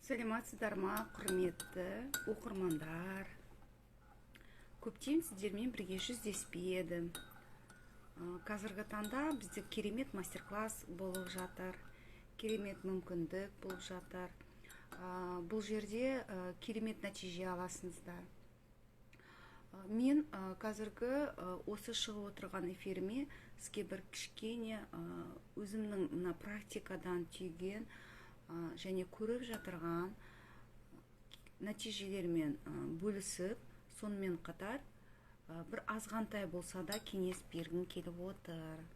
Саламатсыздар ма, құрметті оқырмандар. Көптен сіздермен бірге жүздеспедім. Қазіргі таңда бізде керемет мастер-класс болып жатыр, керемет мүмкіндік болып жатыр. Бұл жерде керемет нәтиже аласыңыздар. Мен қазіргі осы шығып отырған эфиріме сізге бір кішкене өзімнің практикадан түйген және көріп жатырған нәтижелермен бөлісіп, сонымен қатар бір азғантай болса да кеңес бергім келіп отыр.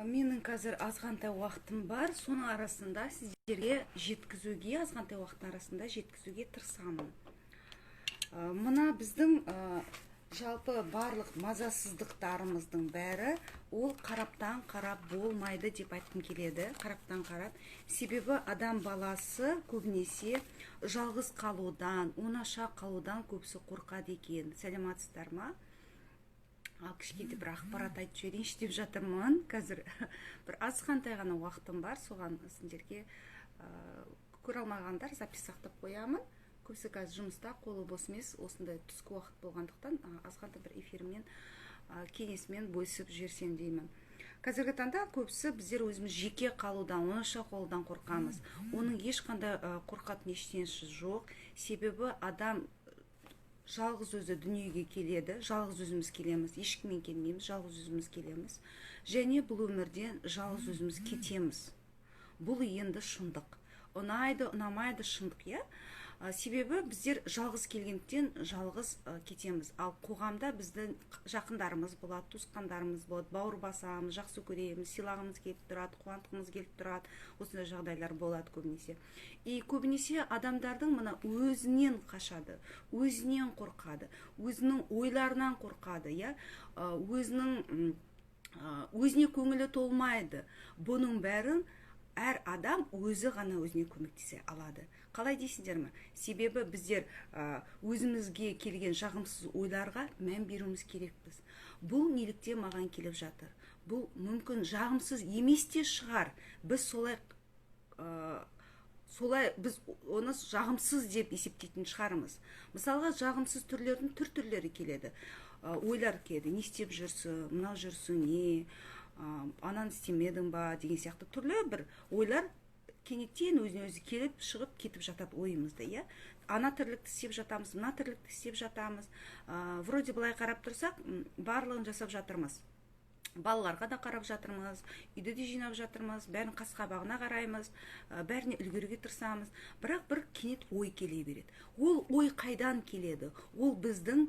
Менің қазір азғантай уақытым бар, соның арасында сіздерге жеткізуге, азғантай уақыттың арасында жеткізуге тырысамын. Мына біздің жалпы барлық мазасыздықтарымыздың бәрі ол қараптан қарап болмайды деп айтқым келеді. Қараптан қарап, себебі адам баласы көбінесе жалғыз қалудан, оңаша қалудан көбісі қорқады екен. Сәлематсыздар ма? Кішкентай бір ақпарат айтып жіберейінші деп жатырмын. Қазір бір азғантай ғана уақытым бар, соған сіздерге көре алмағандар запись сақтап қоямын. Көбісі қазір жұмыста, қолы бос емес, осындай түскі уақыт болғандықтан азғантай бір эфирмен, кеңесмен бөлісіп жіберсем деймін. Қазіргі таңда көбісі біздер өзіміз жеке қалудан, оңаша қалудан қорқамыз. Оның ешқандай қорқатын ештеңесі жоқ. Себебі адам жалғыз өзі дүниеге келеді, жалғыз өзіміз келеміз, ешкіммен келмейміз, жалғыз өзіміз келеміз. Және бұл өмірден жалғыз өзіміз кетеміз. Бұл енді шындық. Ұнайды, ұнамайды шындық, иә? Себебі біздер жалғыз келгендіктен жалғыз кетеміз. Ал қоғамда біздің жақындарымыз болады, туысқандарымыз болады, бауыр басамыз, жақсы көреміз, сыйлағымыз келіп тұрады, қуантқымыз келіп тұрады. Осындай жағдайлар болады көбінесе. Көбінесе адамдардың мына өзінен қашады, өзінен қорқады, өзінің ойларынан қорқады, иә? Өзіне көңілі толмайды. Бұның бәрін әр адам өзі ғана өзіне көмектесе алады. Қалай дейсіздер ме? Себебі біздер өзімізге келген жағымсыз ойларға мән беруіміз керекпіз. Бұл неліктен маған келіп жатыр? Бұл мүмкін жағымсыз емес те шығар. Біз біз оны жағымсыз деп есептейтін шығармыз. Мысалға, жағымсыз түрлердің түрлері келеді. Ойлар келеді. Не істеп жүрсің, мынау жүрсің, не, ананы істемедің ба деген сияқты түрлі бір ойлар кенеттен өзіне-өзі келіп, шығып, кетіп жатады ойымызда, иә? Ана тірлікті істеп жатамыз, мына тірлікті істеп жатамыз. Вроде былай қарап тұрсақ, барлығын жасап жатырмыз. Балаларға да қарап жатырмыз, үйді де жинап жатырмыз, бәрін қас-қабағына қараймыз, бәріне үлгеруге тырысамыз. Бірақ бір кенет ой келе береді. Ол ой қайдан келеді? Ол біздің,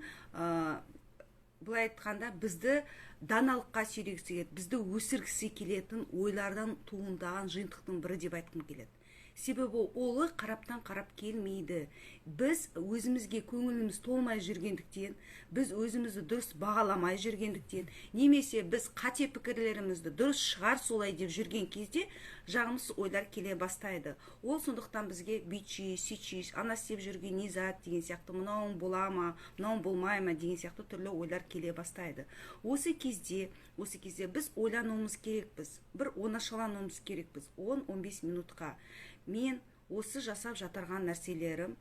былай айтқанда, бізді даналыққа сүйрегісі келеді, бізді өсіргісі келетін ойлардан туындаған жиынтықтың бірі деп айтқым келеді. Себебі олы қараптан қарап келмейді. Біз өзімізге көңіліміз толмай жүргендіктен, біз өзімізді дұрыс бағаламай жүргендіктен, немесе біз қате пікірлерімізді дұрыс шығар солай деп жүрген кезде жағымсыз ойлар келе бастайды. Ол сондықтан бізге бүйтші, сөйтші, ана істеп жүрген не зат деген сияқты, мынауың бола ма, мынауың болмай ма деген сияқты түрлі ойлар келе бастайды. Осы кезде біз ойлануымыз керекпіз, бір оңашалануымыз керекпіз, 10-15 минутқа. Мен осы жасап жатырған нәрселерім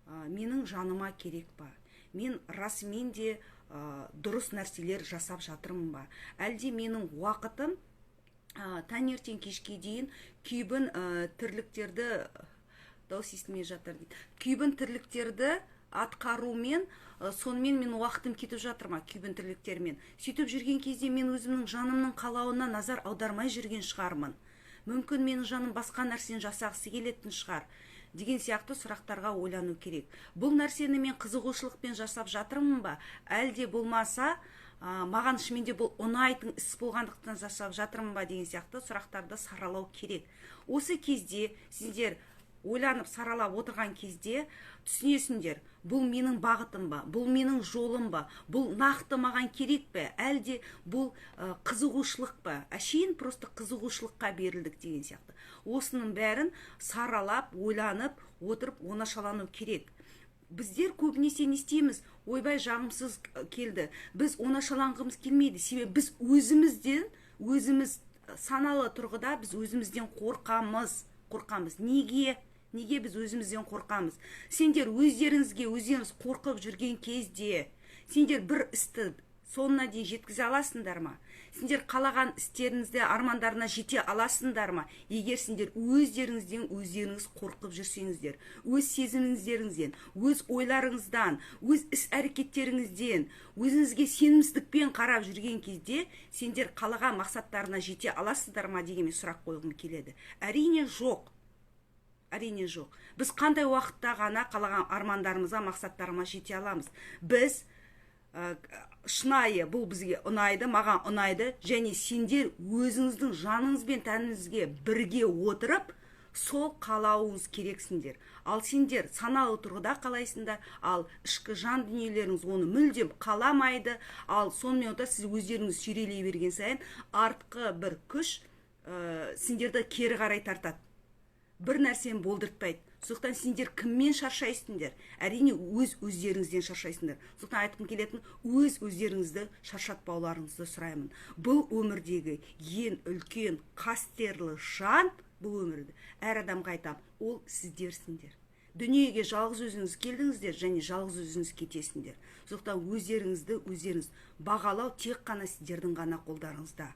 менің жаныма керек па? Мен расымен де дұрыс нәрселер жасап жатырмын ба? Әлде менің уақытым таңертең кешке дейін күйбін тірліктерді, дауыс естілмей жатыр дейді, күйбін тірліктерді атқарумен, сонымен мен уақытым кетіп жатыр ма, күйбін тірліктермен? Сөйтіп жүрген кезде мен өзімнің жанымның қалауына назар аудармай жүрген шығармын. Мүмкін менің жаным басқа нәрсені жасағысы келетін шығар деген сияқты сұрақтарға ойлану керек. Бұл нәрсені мен қызығушылықпен жасап жатырмын ба? Әлде болмаса, маған шынымен де бұл ұнайтын іс болғандықтан жасап жатырмын ба деген сияқты сұрақтарды саралау керек. Осы кезде сіздер ойланып саралап отырған кезде түсінесіңдер, бұл менің бағытым ба, бұл менің жолым ба, бұл нақты маған керек пе, әлде бұл қызығушылық па, әшейін просто қызығушылыққа берілдік деген сияқты. Осының бәрін саралап, ойланып отырып оңашалану керек. Біздер көбінесе не істейміз? Ойбай, жағымсыз келді, біз оңашаланғымыз келмейді. Себебі біз өзіміз саналы тұрғыда біз өзімізден қорқамыз. Неге біз өзімізден қорқамыз? Сендер өздеріңіз қорқып жүрген кезде, сендер бір істі соңына дейін жеткізе аласыңдар ма? Сендер қалаған істеріңізде армандарына жете аласыңдар ма? Егер сендер өздеріңіз қорқып жүрсеңіздер, өз сезіміңіздеріңізден, өз ойларыңыздан, өз іс әрекеттеріңізден, өзіңізге сенімсіздікпен қарап жүрген кезде, сендер қалаған мақсаттарына жете аласыздар ма деген сұрақ қойғым келеді. Әрине жоқ. Біз қандай уақытта ғана қалаған армандарымызға, мақсаттарыма жете аламыз? Біз шынайы, бұл бізге ұнайды, маған ұнайды, және сендер өзіңіздің жаныңыз бен тәніңізге бірге отырып, сол қалауыңыз керексіңдер. Ал сендер саналы тұрғыда қалайсыңдар, ал ішкі жан дүниелеріңіз оны мүлдем қаламайды, ал сонымен ота сіз өздеріңіз сүйрелей берген сайын артқы бір күш сендерді кері қарай тартады. Бір нәрсені болдыртпайды. Соқтан сендер кіммен шаршайсыңдар? Әрине өздеріңізден шаршайсыңдар. Соқтан айтқым келетін, өздеріңізді шаршатпауларыңызды сұраймын. Бұл өмірдегі ең үлкен қастерлі жан, бұл өмірді әр адамға айтам, ол сіздерсіңдер. Дүниеге жалғыз өзіңіз келдіңіздер, және жалғыз өзіңіз кетесіңдер. Соқтан өздеріңіз бағалау тек қана сіздердің ғана қолдарыңызда.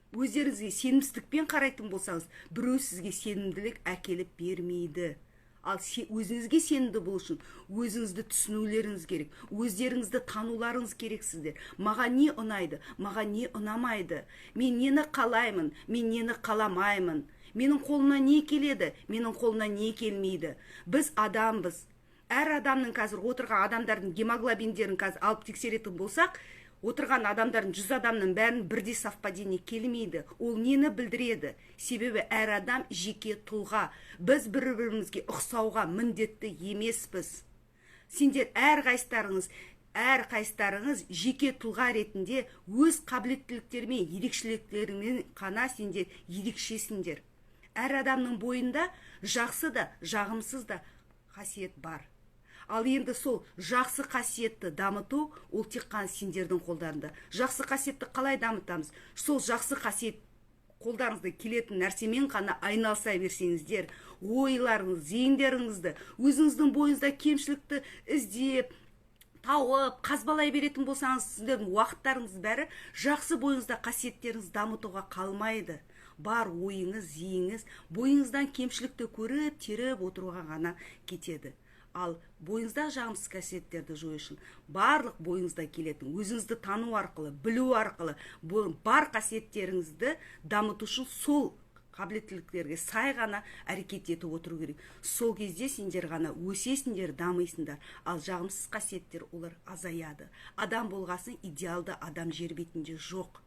Өздеріңізге сенімсіздікпен қарайтын болсаңыз, біреу сізге сенімділік әкеліп бермейді. Ал өзіңізге сенімді болу үшін өзіңізді түсінулеріңіз керек, өздеріңізді тануларыңыз керексіздер. Маған не ұнайды, маған не ұнамайды, мен нені қалаймын, мен нені қаламаймын, менің қолымнан не келеді, менің қолымнан не келмейді. Біз адамбыз. Әр адамның қазір отырған адамдардың гемоглобиндерін қазір алып тексеретін болсақ, отырған адамдардың 100 адамның бәрін бірдей совпадение келмейді. Ол нені білдіреді? Себебі әр адам жеке тұлға. Біз бір-бірімізге ұқсауға міндетті емеспіз. Сендер әр қайсыларыңыз жеке тұлға ретінде өз қабілеттіліктермен, ерекшеліктерімен қана сендер ерекшесіңдер. Әр адамның бойында жақсы да, жағымсыз да қасиет бар. Ал енді сол жақсы қасиетті дамыту, ол тек қана сендердің қолдарында. Жақсы қасиетті қалай дамытамыз? Сол жақсы қасиет қолдарыңызда келетін нәрсемен қана айналыса берсеңіздер, ойларыңыз, зейіндеріңізді, өзіңіздің бойыңызда кемшілікті іздеп, тауып, қазбалай беретін болсаңыз, сіздердің уақыттарыңыз бәрі жақсы бойыңызда қасиеттеріңіз дамытуға қалмайды. Бар ойыңыз, зейіңіз, бойыңыздан кемшілікті көріп, теріп отыруға ғана кетеді. Ал бойыңызда жағымсыз қасиеттерді жою үшін барлық бойыңызда келетін, өзіңізді тану арқылы, білу арқылы бар қасиеттеріңізді дамыту үшін сол қабілеттіліктерге сай ғана әрекет етіп отыру керек. Сол кезде сендер ғана өсесіңдер, дамисыңдар. Ал жағымсыз қасиеттер олар азаяды. Адам болғасын идеалды адам жер бетінде жоқ.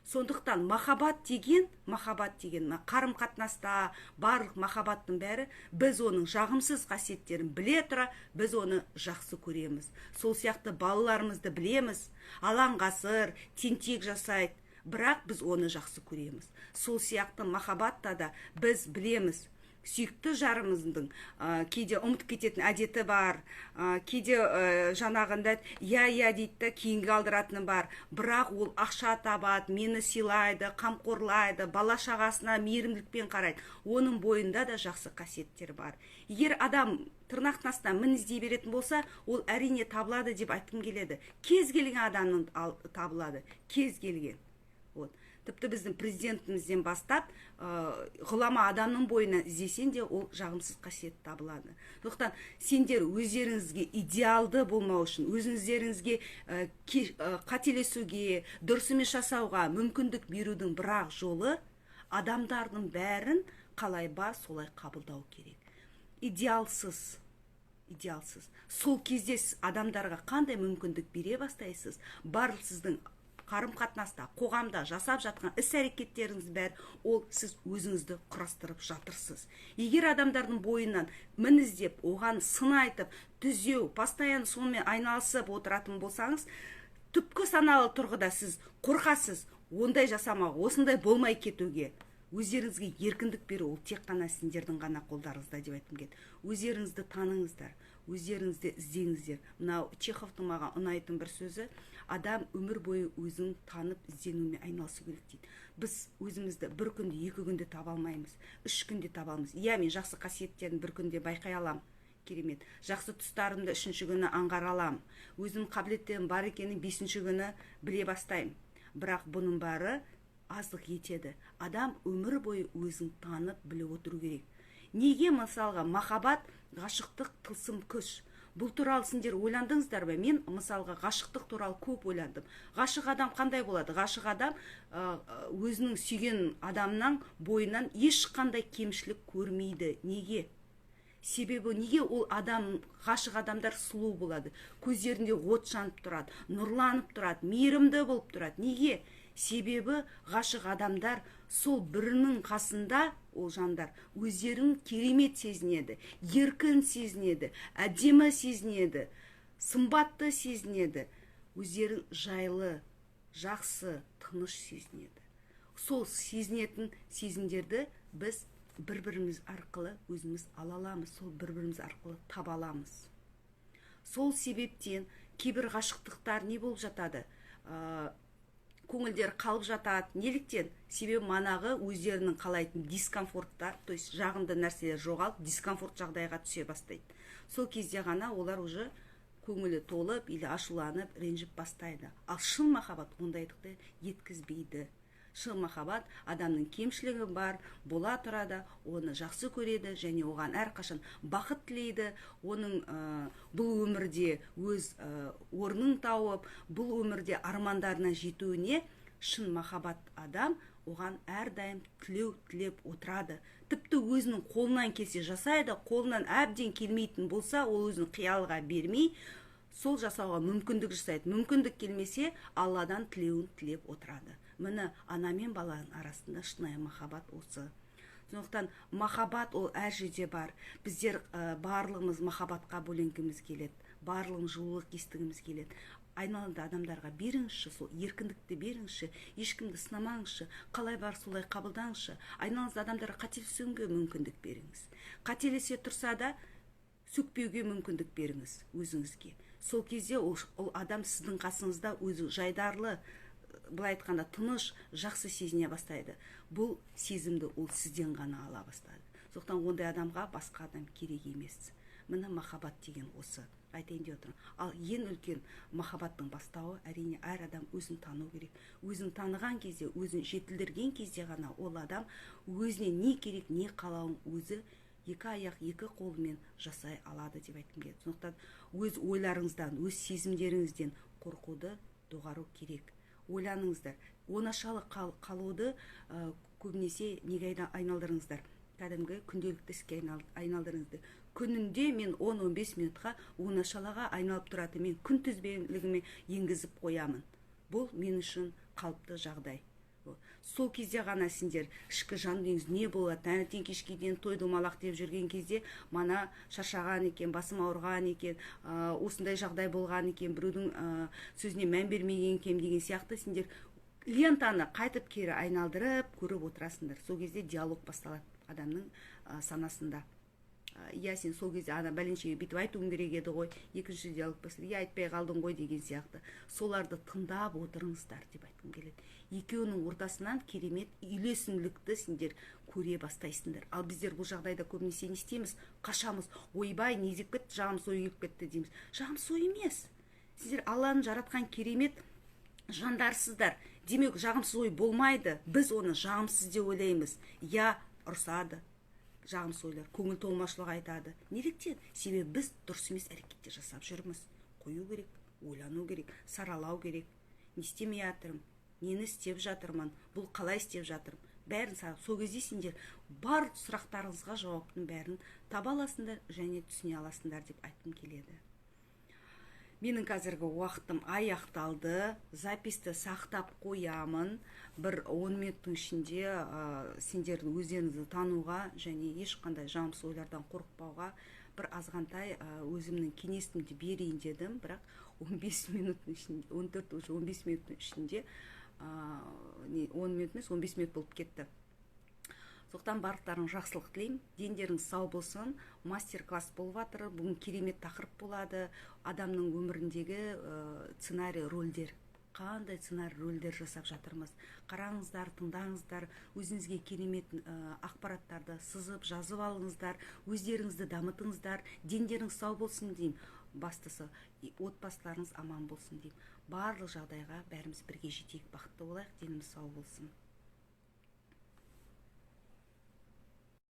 Сондықтан махаббат деген қарым-қатынаста барлық махаббаттың бәрі, біз оның жағымсыз қасиеттерін біле тұра, біз оны жақсы көреміз. Сол сияқты балаларымызды білеміз, алаңғасыр, тентек жасайды, бірақ біз оны жақсы көреміз. Сол сияқты махаббатта да біз білеміз, сүйікті жарымыздың кейде ұмытып кететін әдеті бар, кейде жаңағында я дейді, кейінгі алдыратыны бар, бірақ ол ақша табады, мені сыйлайды, қамқорлайды, бала шағасына мейірімділікпен қарайды. Оның бойында да жақсы қасиеттер бар. Егер адам тырнақтың астынан мін іздей беретін болса, ол әрине табылады деп айтқым келеді. Кез келген адамның табылады, кез келген. Тіпті біздің президентімізден бастап, ғұлама адамның бойына іздесен де ол жағымсыз қасиет табылады. Сондықтан сендер өздеріңізге идеалды болмау үшін, өзіңіздеріңізге қателесуге, дұрыс емес жасауға мүмкіндік берудің бірақ жолы адамдардың бәрін қалай бар солай қабылдау керек. Идеалсыз. Сол кезде адамдарға қандай мүмкіндік бере бастайсыз, барлық сіздің қарым-қатынаста, қоғамда жасап жатқан іс-әрекеттеріңіз бәрі ол сіз өзіңізді құрастырып жатырсыз. Егер адамдардың бойынан мін іздеп, оған сын айтып, түзеу, постоянно сонымен айналысып отыратын болсаңыз, түпкі саналы тұрғыда сіз қорқасыз, ондай жасамауға, осындай болмай кетуге. Өздеріңізге еркіндік беру ол тек қана сендердің ғана қолдарыңызда деп айтқым келеді. Өздеріңізді таныңыздар, өздеріңізді іздеңіздер. Мынау Чеховтың маған ұнайтын бір сөзі, адам өмір бойы өзін танып ізденумен айналысу керек дейді. Біз өзімізді бір күнде, 2 күнде таба алмаймыз, 3 күнде таба аламыз. Иә, мен жақсы қасиеттерін бір күнде байқай аламын. Керемет. Жақсы тұстарымды 3-ші күні аңғара аламын. Өзімнің қабілеттерім бар екенін 5-ші күні біле бастаймын. Бірақ бұның бәрі аздық етеді. Адам өмір бойы өзін танып біліп отыру керек. Неге мысалға махаббат, ғашықтық тылсым күш? Бұл туралы сендер ойландыңыздар ба? Мен мысалға ғашықтық туралы көп ойландым. Ғашық адам қандай болады? Ғашық адам өзінің сүйген адамның бойынан ешқандай кемшілік көрмейді. Неге? Себебі неге ол адам, ғашық адамдар сұлу болады? Көздерінде от жанып тұрады, нұрланып тұрады, мейірімді болып тұрады. Неге? Себебі ғашық адамдар сол бірінің қасында, ол жандар өздерін керемет сезінеді, еркін сезінеді, әдемі сезінеді, сымбатты сезінеді, өздерін жайлы, жақсы, тыныш сезінеді. Сол сезінетін сезімдерді біз бір-біріміз арқылы өзіміз ала аламыз, сол бір-біріміз арқылы таба аламыз. Сол себептен кейбір ғашықтықтар не болып жатады? Көңілдер қалып жатады. Неліктен? Себебі манағы өздерінің қалайтын дискомфортта, то есть жағымды нәрселер жоғалып, дискомфорт жағдайға түсе бастайды. Сол кезде ғана олар уже көңілі толып, или ашуланып, ренжіп бастайды. Ал шын махаббат ондайлықты еткізбейді. Шын махаббат адамның кемшілігі бар, бола тұрады, оны жақсы көреді және оған әрқашан бақыт тілейді. Оның бұл өмірде өз орнын тауып, бұл өмірде армандарына жетуіне шын махаббат адам оған әрдайым тілеп отырады. Тіпті өзінің қолынан келсе жасайды, қолынан әбден келмейтін болса, ол өзінің қиялға бермей, сол жасауға мүмкіндік жасайды. Мүмкіндік келмесе, Алладан тілеуін тілеп отырады. Міне ана мен баланың арасында шынайы махаббат осы. Сондықтан махаббат ол әр жерде бар. Біздер барлығымыз махаббатқа бөленгіміз келеді. Барлығымыз жылулық естігіміз келеді. Айналада адамдарға беріңізші, сол еркіндікті беріңізші, ешкімді сынамаңызшы, қалай бар солай қабылдаңызшы. Айналада адамдарға қателесуге мүмкіндік беріңіз. Қателесе тұрса да сөкпеуге мүмкіндік беріңіз өзіңізге. Сол кезде ол адам сіздің қасыңызда өзі жайдарлы, былай айтқанда тыныш, жақсы сезіне бастайды. Бұл сезімді ол сізден ғана ала бастады. Сондықтан ондай адамға басқа адам керек емес. Міне махаббат деген осы. Айтайын деп отырмын. Ал ең үлкен махаббаттың бастауы әрине әр адам өзін тану керек. Өзін таныған кезде, өзін жетілдірген кезде ғана ол адам өзіне не керек, не қалауын өзі 2 аяқ, 2 қолымен жасай алады деп айтқым келеді. Сондықтан өз ойларыңыздан, өз сезімдеріңізден қорқуды доғару керек. Ойланыңыздар. Оңашалы қалуды көбінесе неге айналдырыңыздар? Кәдімгі күнделікті іске айналдырыңыздар. Күнінде мен 10-15 минутқа оңашалыға айналып тұрады. Мен күнтізбелігіме енгізіп қоямын. Бұл мен үшін қалыпты жағдай. Сол кезде ғана сендер ішкі жан дүниеңіз не болады? Таңертең кешке дейін той домалақ деп жүрген кезде мана шаршаған екен, басым ауырған екен, осындай жағдай болған екен, біреудің сөзіне мән бермеген екен деген сияқты сендер лентаны қайтып кері айналдырып көріп отырасыңдар. Сол кезде диалог басталады адамның санасында. Иә, сен сол кезде ана бәленшеге бүйтіп айтуың керек еді ғой, екінші диалог басталады. Иә, айтпай қалдың ғой деген сияқты. Соларды тыңдап отырыңыздар деп айтқым келеді. Екеуінің ортасынан керемет үйлесімділікті сендер көре бастайсыңдар. Ал біздер бұл жағдайда көбінесе не істейміз? Қашамыз. Ойбай, не деп кетті, жағымыз ой келіп кетті дейміз. Жағымыз ой емес. Сендер Алланың жаратқан керемет жандарсыздар. Демек, жағымсыз ой болмайды. Біз оны жағымсыз деп ойлаймыз. Я, ұрсады. Жағымсыз ойлар, көңіл толмаушылық айтады. Неліктен? Себебі біз дұрыс емес әрекеттер жасап жүрміз. Қою керек, ойлану керек, саралау керек. Не істемей жатырмын, нені істеп жатырмын, бұл қалай істеп жатырмын. Бәрін саралап, сол кезде сендер бар сұрақтарыңызға жауаптың бәрін таба аласыңдар және түсіне аласыңдар деп айтқым келеді. Менің қазіргі уақытым аяқталды. Записті сақтап қоямын. Бір 10 минуттың ішінде сендерді өздеріңізді тануға және ешқандай жағымсыз ойлардан қорықпауға бір азғантай өзімнің кеңесімді берейін дедім. Бірақ 15 минуттың ішінде, 14 уже 15 минуттың ішінде 10 минут емес 15 минут болып кетті. Соқтан барлықтарың жақсылық тілеймін. Дендеріңіз сау болсын. Мастер-класс болып жатыр. Бүгін керемет тақырып болады. Адамның өміріндегі сценарий рөлдер. Қандай сценарий рөлдер жасап жатырмыз. Қараңыздар, тыңдаңыздар. Өзіңізге керемет ақпараттарды сызып, жазып алыңыздар. Өздеріңізді дамытыңыздар. Дендеріңіз сау болсын деймін. Бастысы, отбасыларыңыз аман болсын деймін. Барлық жағдайға бәріміз бірге жетейік, бақытты болайық, деніміз сау болсын.